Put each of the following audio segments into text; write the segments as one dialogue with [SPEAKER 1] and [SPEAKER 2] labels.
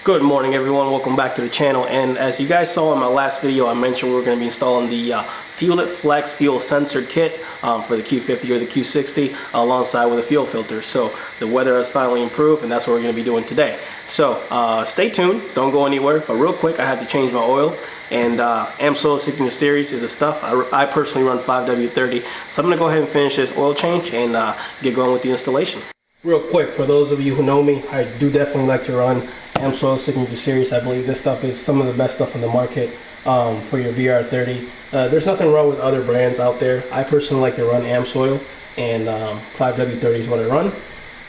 [SPEAKER 1] Good morning everyone, welcome back to the channel. And as you guys saw in my last video, I mentioned we were going to be installing the Fuel It Flex fuel sensor kit for the Q50 or the Q60 alongside with a fuel filter. So the weather has finally improved and that's what we're going to be doing today. So stay tuned, don't go anywhere, but real quick I had to change my oil. And AMSOIL Signature Series is the stuff. I personally run 5W30, so I'm going to go ahead and finish this oil change and get going with the installation. Real quick, for those of you who know me, I do definitely like to run AMSOIL Signature Series. I believe this stuff is some of the best stuff on the market for your VR30. There's nothing wrong with other brands out there. I personally like to run AMSOIL, and 5W30 is what I run.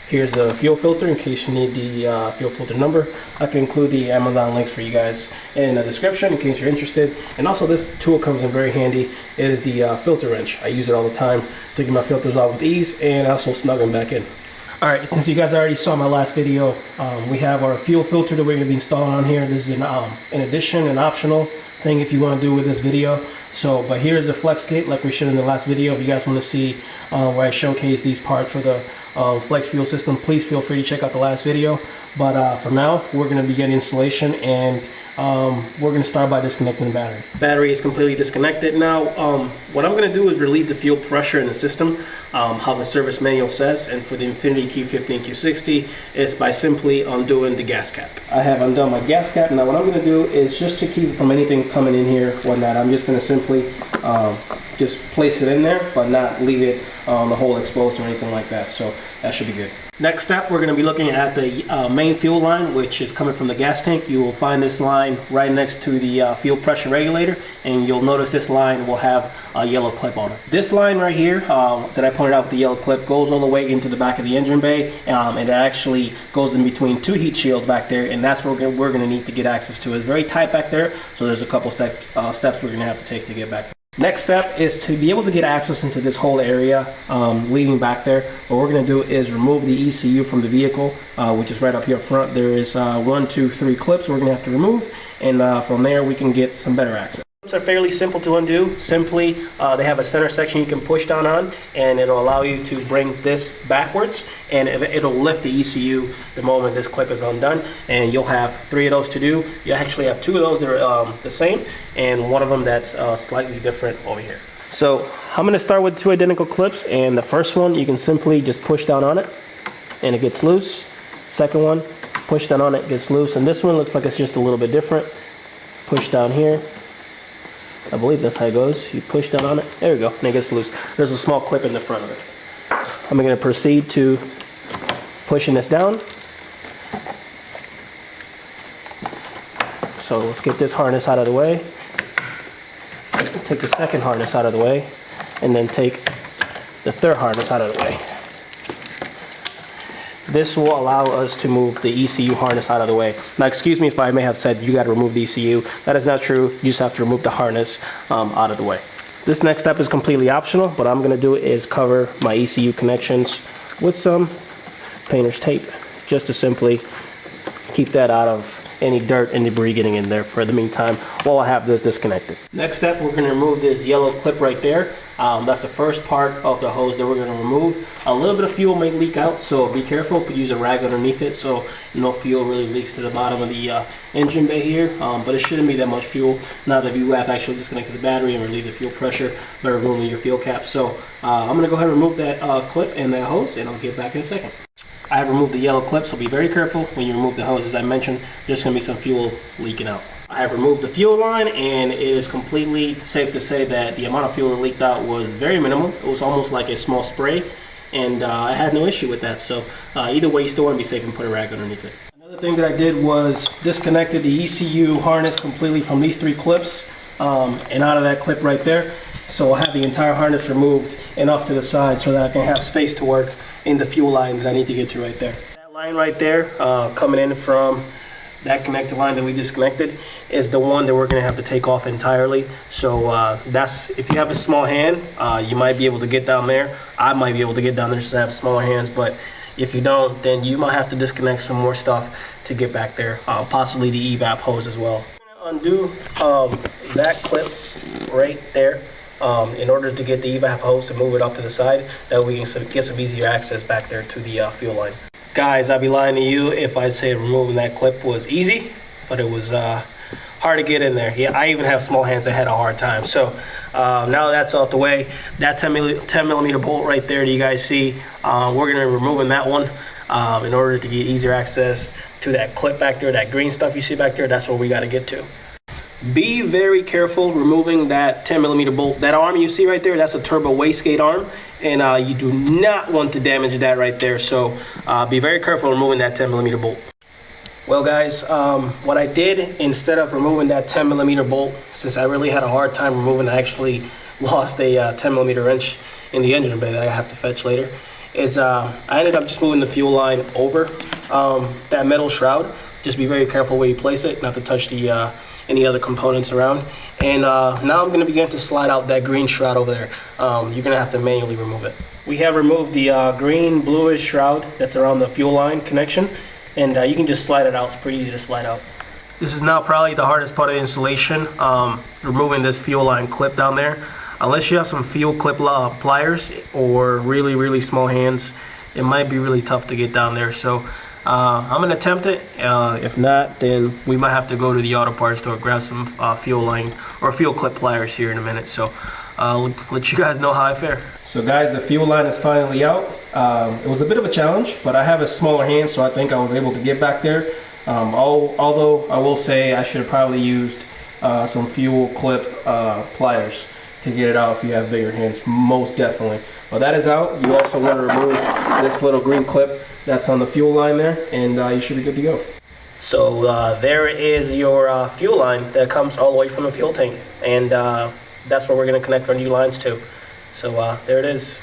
[SPEAKER 1] Here's the fuel filter in case you need the fuel filter number. I can include the Amazon links for you guys in the description in case you're interested. And also this tool comes in very handy. It is the filter wrench. I use it all the time to get my filters out with ease and also snug them back in. Alright, since you guys already saw my last video, we have our fuel filter that we're going to be installing on here. This is an addition, an optional thing if you want to do with this video. So, but here's the flex kit like we showed in the last video. If you guys want to see where I showcase these parts for the flex fuel system, please feel free to check out the last video. But for now, we're going to begin installation, and we're going to start by disconnecting the battery. Battery is completely disconnected now. What I'm going to do is relieve the fuel pressure in the system, how the service manual says, and for the INFINITI Q50 and Q60 is by simply undoing the gas cap. I have undone my gas cap. Now what I'm going to do is, just to keep it from anything coming in here, whatnot, I'm just going to simply just place it in there, but not leave it the hole exposed or anything like that. So that should be good. Next step, we're going to be looking at the main fuel line, which is coming from the gas tank. You will find this line right next to the fuel pressure regulator, and you'll notice this line will have a yellow clip on it. This line right here that I pointed out with the yellow clip goes all the way into the back of the engine bay, and it actually goes in between two heat shields back there, and that's where we're going to need to get access to. It's very tight back there, so there's a couple steps we're going to have to take to get back there. Next step is to be able to get access into this whole area leading back there. What we're going to do is remove the ECU from the vehicle, which is right up here up front. There is 1, 2, 3 clips we're going to have to remove, and from there we can get some better access. Clips are fairly simple to undo. Simply, they have a center section you can push down on, and it'll allow you to bring this backwards, and it'll lift the ECU the moment this clip is undone, and you'll have 3 of those to do. You actually have 2 of those that are the same, and one of them that's slightly different over here. So I'm going to start with 2 identical clips, and the first one you can simply just push down on it and it gets loose. Second one, push down on it, gets loose, and this one looks like it's just a little bit different. Push down here. I believe that's how it goes. You push down on it, there we go, and it gets loose. There's a small clip in the front of it. I'm going to proceed to pushing this down. So let's get this harness out of the way. Take the second harness out of the way, and then take the third harness out of the way. This will allow us to move the ECU harness out of the way. Now, excuse me if I may have said you got to remove the ECU. That is not true. You just have to remove the harness out of the way. This next step is completely optional. What I'm going to do is cover my ECU connections with some painter's tape, just to simply keep that out of any dirt and debris getting in there for the meantime while I have this disconnected. Next step, we're going to remove this yellow clip right there. That's the first part of the hose that we're going to remove. A little bit of fuel may leak out, so be careful. Use a rag underneath it so no fuel really leaks to the bottom of the engine bay here, but it shouldn't be that much fuel now that you have actually disconnected the battery and relieve the fuel pressure by removing your fuel cap. So I'm going to go ahead and remove that clip and that hose, and I'll get back in a second. I have removed the yellow clip, so be very careful when you remove the hose. As I mentioned, there's going to be some fuel leaking out. I have removed the fuel line, and it is completely safe to say that the amount of fuel that leaked out was very minimal. It was almost like a small spray, and I had no issue with that. So either way, you still want to be safe and put a rag underneath it. Another thing that I did was disconnected the ECU harness completely from these 3 clips and out of that clip right there. So I'll have the entire harness removed and off to the side so that I can have space to work in the fuel line that I need to get to right there. That line right there, coming in from that connector line that we disconnected, is the one that we're going to have to take off entirely. So that's, if you have a small hand, you might be able to get down there. I might be able to get down there just to have smaller hands, but if you don't, then you might have to disconnect some more stuff to get back there, possibly the evap hose as well. I'm going to undo that clip right there in order to get the evap hose and move it off to the side, that we can get some easier access back there to the fuel line. Guys, I'd be lying to you if I say removing that clip was easy, but it was hard to get in there. Yeah, I even have small hands that had a hard time. So now that's out the way. That 10 millimeter bolt right there that you guys see, we're gonna be removing that one in order to get easier access to that clip back there, that green stuff you see back there. That's what we gotta get to. Be very careful removing that 10 millimeter bolt. That arm you see right there, that's a turbo wastegate arm, and you do not want to damage that right there. So be very careful removing that 10 millimeter bolt. Well guys, what I did instead of removing that 10 millimeter bolt, since I really had a hard time removing, I actually lost a 10 millimeter wrench in the engine bay that I have to fetch later, is I ended up just moving the fuel line over that metal shroud. Just be very careful where you place it, not to touch the any other components around. And now I'm going to begin to slide out that green shroud over there. You're going to have to manually remove it. We have removed the green bluish shroud that's around the fuel line connection, and you can just slide it out. It's pretty easy to slide out. This is now probably the hardest part of the installation, removing this fuel line clip down there. Unless you have some fuel clip pliers or really small hands, it might be really tough to get down there. So I'm gonna attempt it. If not, then we might have to go to the auto parts store, grab some fuel line or fuel clip pliers here in a minute. So I'll let you guys know how I fare. So guys, the fuel line is finally out. It was a bit of a challenge, but I have a smaller hand, so I think I was able to get back there. Although I will say I should have probably used some fuel clip pliers to get it out if you have bigger hands, most definitely. Well, that is out. You also want to remove this little green clip that's on the fuel line there, and you should be good to go. So there is your fuel line that comes all the way from the fuel tank, and that's where we're going to connect our new lines to. So there it is.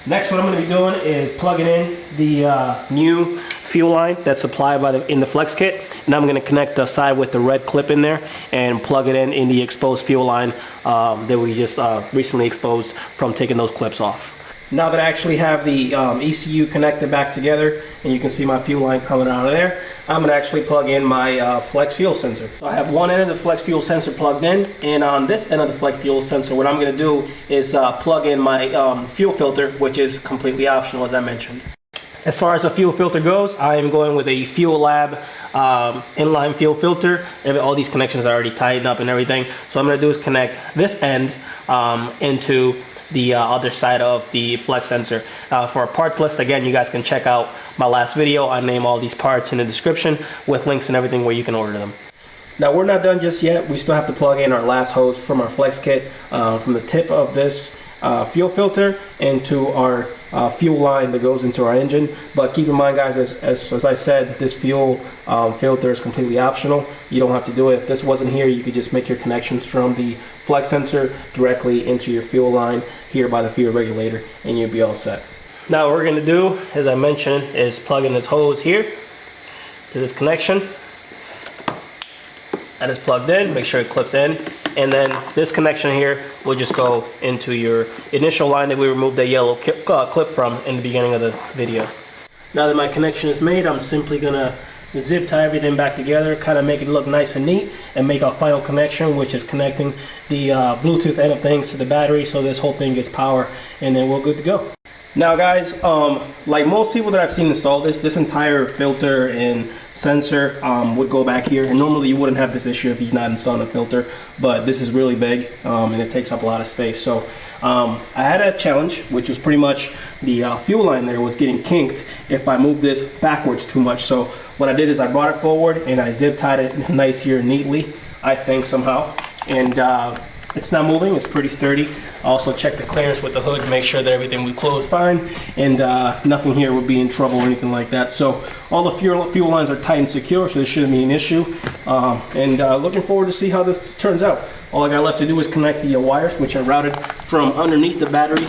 [SPEAKER 1] Next, what I'm going to be doing is plugging in the new fuel line that's supplied by in the flex kit, and I'm going to connect the side with the red clip in there and plug it in the exposed fuel line that we just recently exposed from taking those clips off. Now that I actually have the ECU connected back together, and you can see my fuel line coming out of there, I'm going to actually plug in my flex fuel sensor. So I have one end of the flex fuel sensor plugged in, and on this end of the flex fuel sensor, what I'm going to do is plug in my fuel filter, which is completely optional, as I mentioned. As far as the fuel filter goes, I am going with a Fuel Lab inline fuel filter. All these connections are already tightened up and everything. So what I'm going to do is connect this end into the other side of the flex sensor. For a parts list, again, you guys can check out my last video. I name all these parts in the description with links and everything where you can order them. Now we're not done just yet. We still have to plug in our last hose from our flex kit from the tip of this fuel filter into our fuel line that goes into our engine. But keep in mind, guys, as I said, this fuel filter is completely optional. You don't have to do it. If this wasn't here, you could just make your connections from the flex sensor directly into your fuel line here by the fuel regulator, and you'll be all set. Now what we're going to do, as I mentioned, is plug in this hose here to this connection. That is plugged in. Make sure it clips in. And then this connection here will just go into your initial line that we removed the yellow clip from in the beginning of the video. Now that my connection is made, I'm simply gonna zip tie everything back together, kind of make it look nice and neat, and make our final connection, which is connecting the Bluetooth end of things to the battery, so this whole thing gets power, and then we're good to go. Now guys, like most people that I've seen install this entire filter and sensor would go back here, and normally you wouldn't have this issue if you're not installing a filter, but this is really big and it takes up a lot of space. So I had a challenge, which was pretty much the fuel line there was getting kinked if I moved this backwards too much. So what I did is I brought it forward and I zip tied it nice here neatly, I think somehow, and it's not moving. It's pretty sturdy. I also checked the clearance with the hood to make sure that everything would close fine, and nothing here would be in trouble or anything like that. So all the fuel lines are tight and secure, so this shouldn't be an issue. Looking forward to see how this turns out. All I got left to do is connect the wires, which I routed from underneath the battery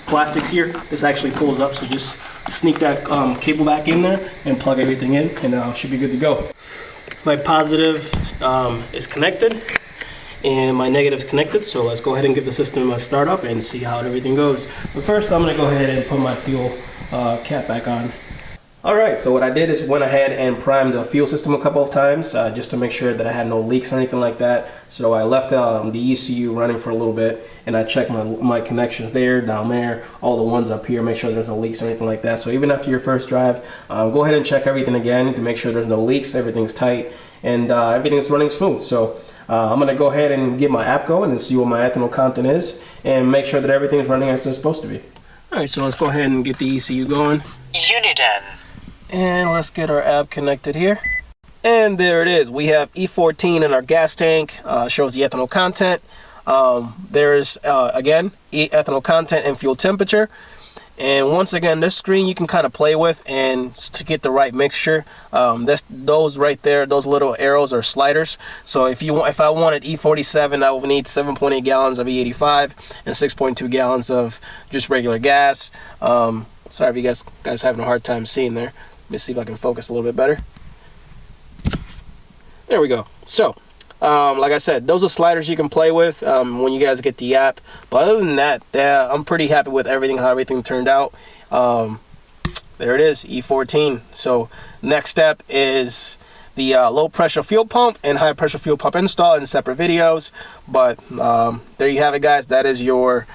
[SPEAKER 1] plastics here. This actually pulls up, so just sneak that cable back in there and plug everything in, and should be good to go. My positive is connected, and my negative is connected, so let's go ahead and give the system a start up and see how everything goes. But first I'm going to go ahead and put my fuel cap back on. Alright, so what I did is went ahead and primed the fuel system a couple of times just to make sure that I had no leaks or anything like that. So I left the ECU running for a little bit, and I checked my connections there, down there, all the ones up here, make sure there's no leaks or anything like that. So even after your first drive, go ahead and check everything again to make sure there's no leaks, everything's tight, and everything's running smooth. So I'm going to go ahead and get my app going and see what my ethanol content is and make sure that everything's running as it's supposed to be. Alright, so let's go ahead and get the ECU going. Unit N. And let's get our app connected here. And there it is. We have E14 in our gas tank. Shows the ethanol content. There's, again, ethanol content and fuel temperature. And once again, this screen you can kind of play with and to get the right mixture. Those right there, those little arrows are sliders. So if I wanted E47, I would need 7.8 gallons of E85 and 6.2 gallons of just regular gas. Sorry if you guys having a hard time seeing there. Let me see if I can focus a little bit better. There we go. So, like I said, those are sliders you can play with when you guys get the app. But other than that, I'm pretty happy with everything, how everything turned out. There it is, E14. So, next step is the low pressure fuel pump and high pressure fuel pump install in separate videos. But there you have it, guys. That is your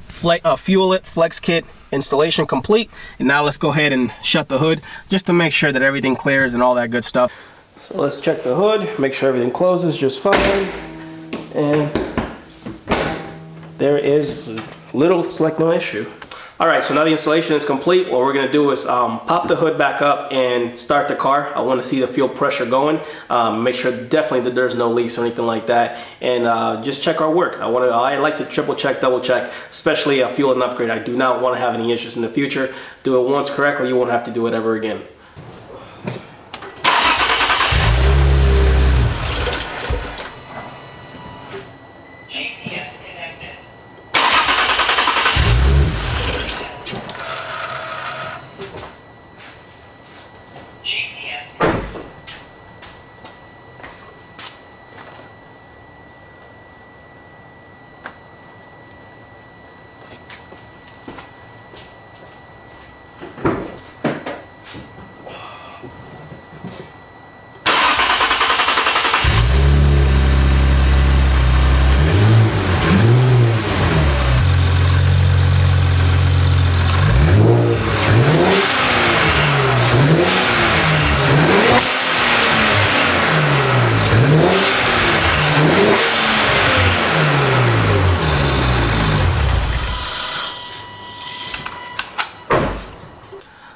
[SPEAKER 1] Fuel It Flex Kit installation complete. And now let's go ahead and shut the hood just to make sure that everything clears and all that good stuff. So let's check the hood, make sure everything closes just fine. And there is it's like no issue. Alright, so now the installation is complete. What we're going to do is pop the hood back up and start the car. I want to see the fuel pressure going. Make sure definitely that there's no leaks or anything like that. And just check our work. I like to triple check, double check, especially a fuel and upgrade. I do not want to have any issues in the future. Do it once correctly, you won't have to do it ever again.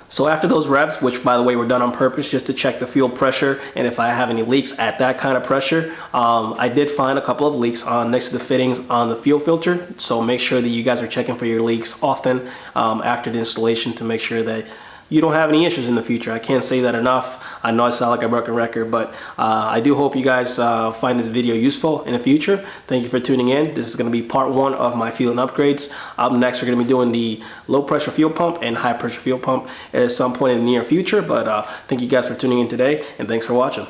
[SPEAKER 1] So after those reps, which by the way were done on purpose just to check the fuel pressure and if I have any leaks at that kind of pressure, I did find a couple of leaks next to the fittings on the fuel filter. So make sure that you guys are checking for your leaks often after the installation to make sure that you don't have any issues in the future. I can't say that enough. I know I sound like a broken record, but I do hope you guys find this video useful in the future. Thank you for tuning in. This is going to be part 1 of my fuel and upgrades. Up next, we're going to be doing the low pressure fuel pump and high pressure fuel pump at some point in the near future. But thank you guys for tuning in today, and thanks for watching.